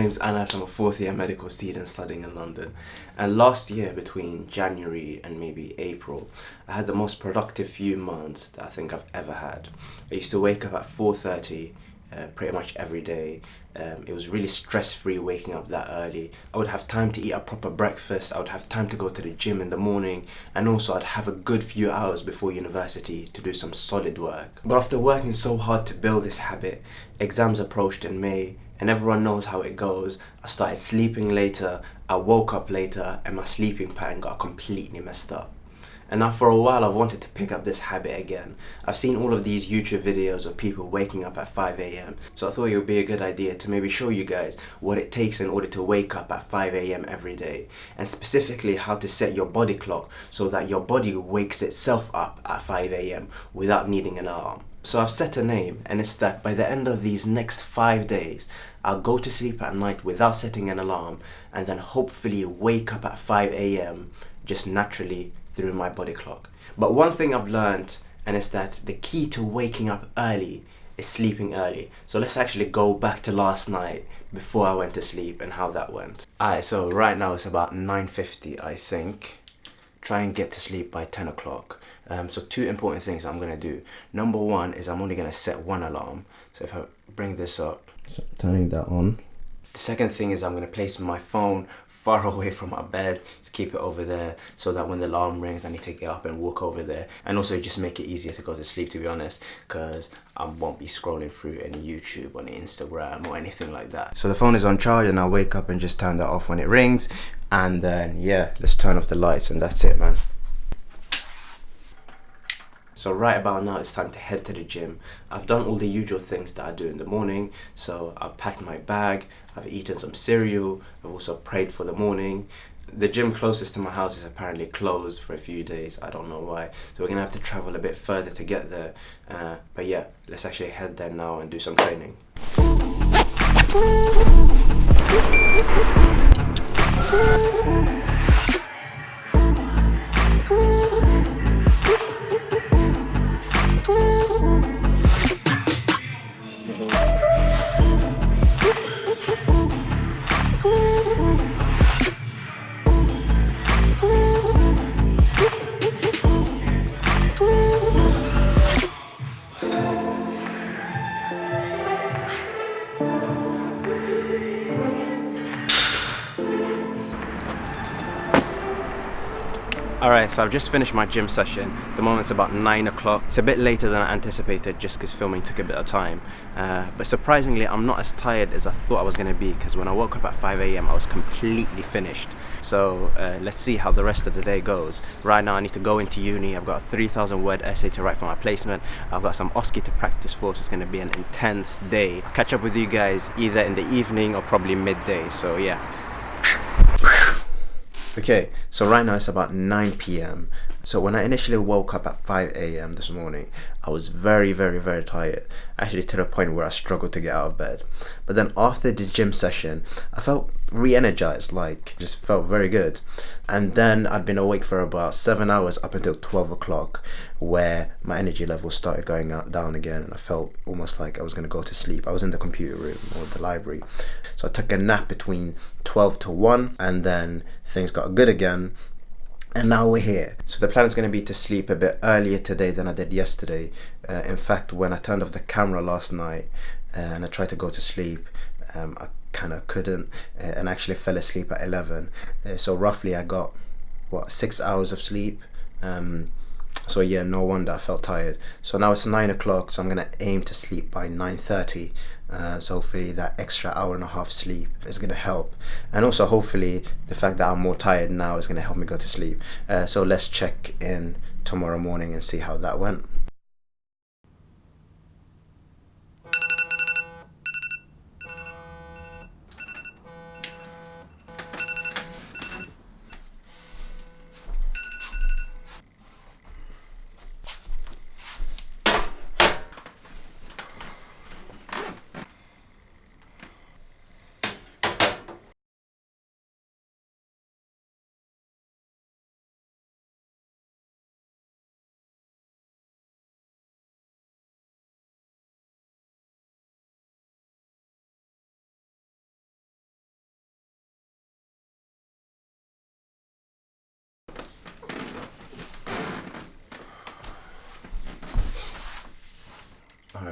name's Anas. I'm a fourth year medical student studying in London. And last year, between January and maybe April, I had the most productive few months that I think I've ever had. I used to wake up at 4:30 pretty much every day. It was really stress-free waking up that early. I would have time to eat a proper breakfast, I would have time to go to the gym in the morning, and also I'd have a good few hours before university to do some solid work. But after working so hard to build this habit, exams approached in May, and everyone knows how it goes. I started sleeping later, I woke up later, and my sleeping pattern got completely messed up. And now for a while I've wanted to pick up this habit again. I've seen all of these YouTube videos of people waking up at 5 a.m. So I thought it would be a good idea to maybe show you guys what it takes in order to wake up at 5 a.m. every day. And specifically how to set your body clock so that your body wakes itself up at 5 a.m. without needing an alarm. So I've set a name, and it's that by the end of these next 5 days, I'll go to sleep at night without setting an alarm, and then hopefully wake up at 5 a.m. just naturally through my body clock. But one thing I've learned, and it's that the key to waking up early is sleeping early. So let's actually go back to last night before I went to sleep and how that went. Alright, so right now it's about 9:50, I think. Try and get to sleep by 10 o'clock. So two important things I'm going to do. Number one is I'm only going to set one alarm. So if I bring this up, so turning that on. The second thing is I'm going to place my phone far away from my bed, just keep it over there so that when the alarm rings I need to get up and walk over there, and also just make it easier to go to sleep, to be honest, because I won't be scrolling through any YouTube on Instagram or anything like that. So the phone is on charge and I'll wake up and just turn that off when it rings, and then yeah, let's turn off the lights and that's it, man. So right about now it's time to head to the gym. I've done all the usual things that I do in the morning. So I've packed my bag, I've eaten some cereal, I've also prayed for the morning. The gym closest to my house is apparently closed for a few days, I don't know why. So we're gonna have to travel a bit further to get there. But yeah, let's actually head there now and do some training. Alright, so I've just finished my gym session. The moment's about 9 o'clock. It's a bit later than I anticipated just because filming took a bit of time. But surprisingly, I'm not as tired as I thought I was going to be, because when I woke up at 5 a.m. I was completely finished. So let's see how the rest of the day goes. Right now I need to go into uni. I've got a 3,000 word essay to write for my placement. I've got some OSCE to practice for, so it's going to be an intense day. I'll catch up with you guys either in the evening or probably midday, so yeah. Okay, so right now it's about 9 p.m. So when I initially woke up at 5 a.m. this morning, I was very tired, actually to the point where I struggled to get out of bed. But then after the gym session, I felt re-energized, like just felt very good. And then I'd been awake for about 7 hours up until 12 o'clock, where my energy levels started going down again, and I felt almost like I was going to go to sleep. I was in the computer room or the library. So I took a nap between 12 to 1, and then things got good again. And now we're here. So the plan is going to be to sleep a bit earlier today than I did yesterday. In fact, when I turned off the camera last night and I tried to go to sleep, I kind of couldn't, and actually fell asleep at 11. So roughly I got, 6 hours of sleep. So yeah, no wonder I felt tired. So now it's 9 o'clock, so I'm going to aim to sleep by 9:30. So hopefully that extra hour and a half sleep is going to help. And also hopefully the fact that I'm more tired now is going to help me go to sleep. So let's check in tomorrow morning and see how that went.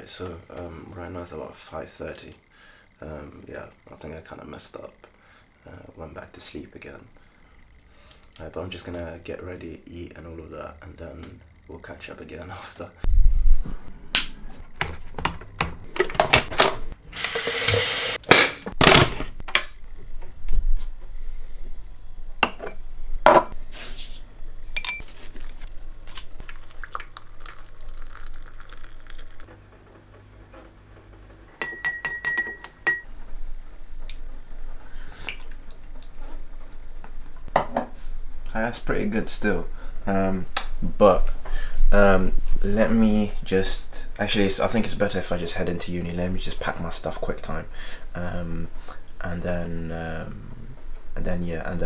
Right, so right now it's about 5:30. Yeah, I think I kind of messed up. Went back to sleep again. But I'm just gonna get ready, eat, and all of that, and then we'll catch up again after. That's pretty good still, but let me just actually. I think it's better if I just head into uni. Let me just pack my stuff quick time, and then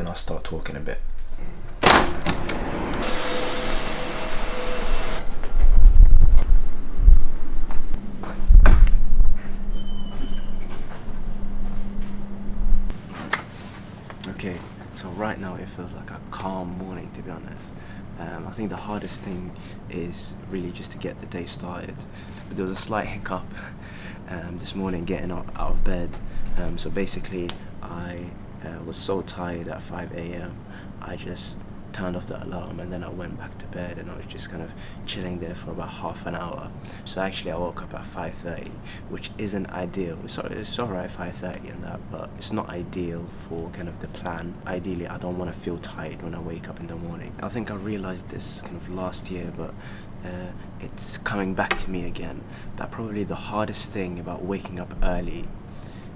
I'll start talking a bit. Okay, so right now it feels like a calm morning, to be honest. I think the hardest thing is really just to get the day started. But there was a slight hiccup this morning getting out of bed. So basically, I was so tired at 5 a.m. I just turned off the alarm and then I went back to bed and I was just kind of chilling there for about half an hour. So actually I woke up at 5:30, which isn't ideal. It's alright 5:30 and that, but it's not ideal for kind of the plan. Ideally I don't want to feel tired when I wake up in the morning. I think I realized this kind of last year, but it's coming back to me again, that probably the hardest thing about waking up early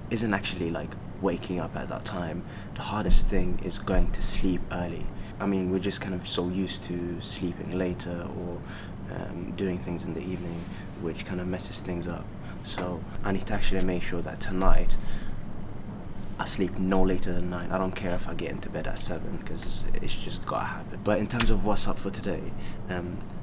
isn't actually like waking up at that time. The hardest thing is going to sleep early. I mean, we're just kind of so used to sleeping later or doing things in the evening, which kind of messes things up. So I need to actually make sure that tonight I sleep no later than 9. I don't care if I get into bed at 7 because it's just gotta happen. But in terms of what's up for today,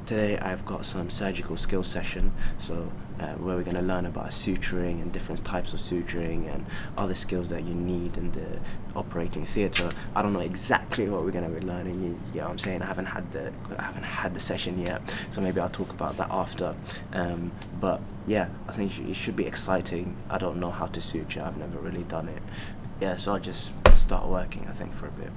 today I've got some surgical skills session. So where we're gonna learn about suturing and different types of suturing and other skills that you need in the operating theatre. I don't know exactly what we're gonna be learning. You get what I'm saying? I haven't had the session yet, so maybe I'll talk about that after. But yeah, I think it should be exciting. I don't know how to suture. I've never really done it. Yeah, so I'll just start working, I think, for a bit.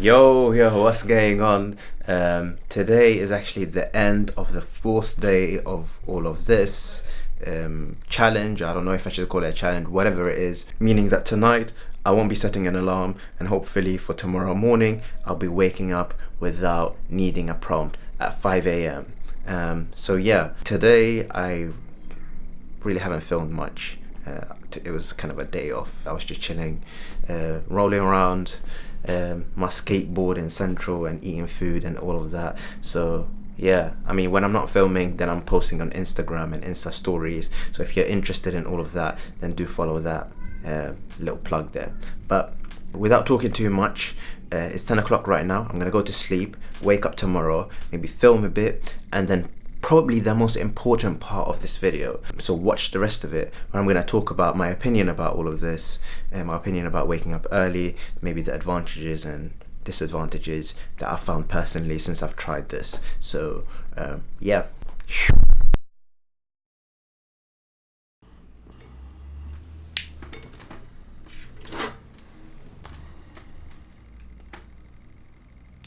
Yo, what's going on? Today is actually the end of the 4th day of all of this challenge. I don't know if I should call it a challenge, whatever it is, meaning that tonight I won't be setting an alarm, and hopefully for tomorrow morning I'll be waking up without needing a prompt at 5 a.m. So yeah, today I really haven't filmed much. It was kind of a day off. I was just chilling, rolling around my skateboard in Central and eating food and all of that. So yeah, I mean, when I'm not filming, then I'm posting on Instagram and Insta stories. So if you're interested in all of that, then do follow that. Little plug there. But without talking too much, it's 10 o'clock right now. I'm gonna go to sleep, wake up tomorrow, maybe film a bit, and then probably the most important part of this video, so watch the rest of it, where I'm going to talk about my opinion about all of this, and my opinion about waking up early, maybe the advantages and disadvantages that I've found personally since I've tried this. So yeah.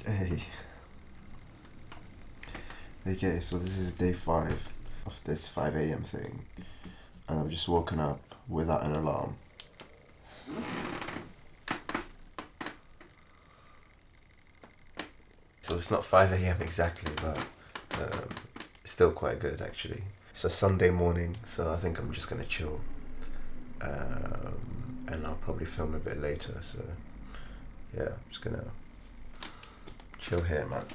Hey. Okay, so this is day 5 of this 5 a.m. thing, and I've just woken up without an alarm. So it's not 5 a.m. exactly, but it's still quite good actually. It's a Sunday morning, so I think I'm just gonna chill. And I'll probably film a bit later, so yeah, I'm just gonna chill here, man.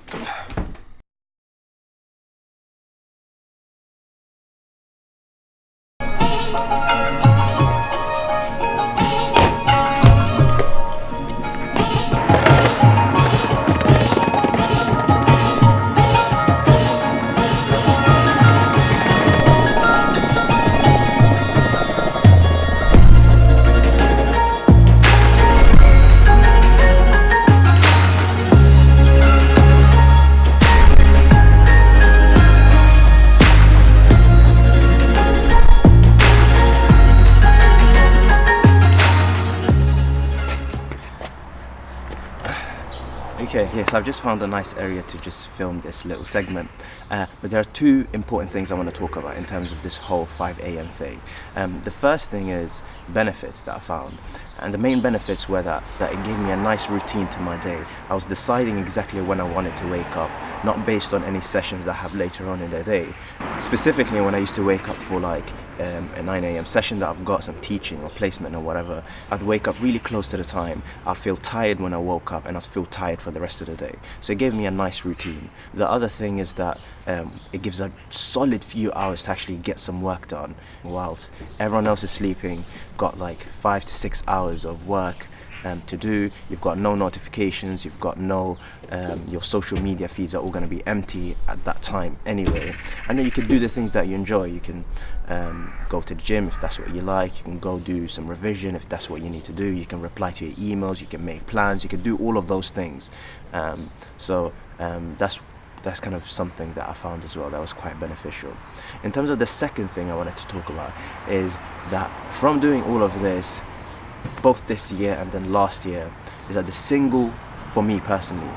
Okay, yes, I've just found a nice area to just film this little segment. But there are two important things I want to talk about in terms of this whole 5 a.m. thing. The first thing is benefits that I found. And the main benefits were that it gave me a nice routine to my day. I was deciding exactly when I wanted to wake up, not based on any sessions that I have later on in the day. Specifically, when I used to wake up for like a 9 a.m. session that I've got some teaching or placement or whatever, I'd wake up really close to the time. I'd feel tired when I woke up and I'd feel tired for the rest of the day. So it gave me a nice routine. The other thing is that it gives a solid few hours to actually get some work done whilst everyone else is sleeping. Got like 5 to 6 hours of work to do. You've got no notifications, you've got no your social media feeds are all going to be empty at that time anyway, and then you can do the things that you enjoy. You can go to the gym if that's what you like, you can go do some revision if that's what you need to do, you can reply to your emails, you can make plans, you can do all of those things. That's kind of something that I found as well that was quite beneficial. In terms of the second thing I wanted to talk about is that from doing all of this, both this year and then last year, is that for me personally,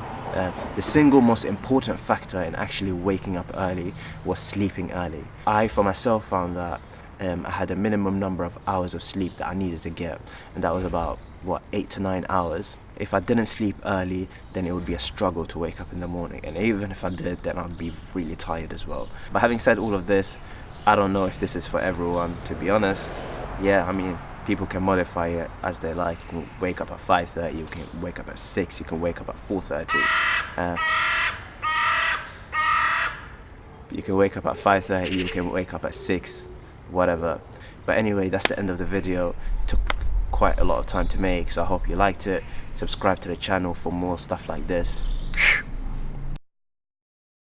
the single most important factor in actually waking up early was sleeping early. I, for myself, found that I had a minimum number of hours of sleep that I needed to get, and that was about, 8 to 9 hours. If I didn't sleep early, then it would be a struggle to wake up in the morning, and even if I did, then I'd be really tired as well. But having said all of this, I don't know if this is for everyone, to be honest. Yeah, I mean, people can modify it as they like. You can wake up at 5:30, you can wake up at 6, you can wake up at 4:30. You can wake up at 5:30, you can wake up at 6, whatever. But anyway, that's the end of the video. It took quite a lot of time to make, so I hope you liked it. Subscribe to the channel for more stuff like this.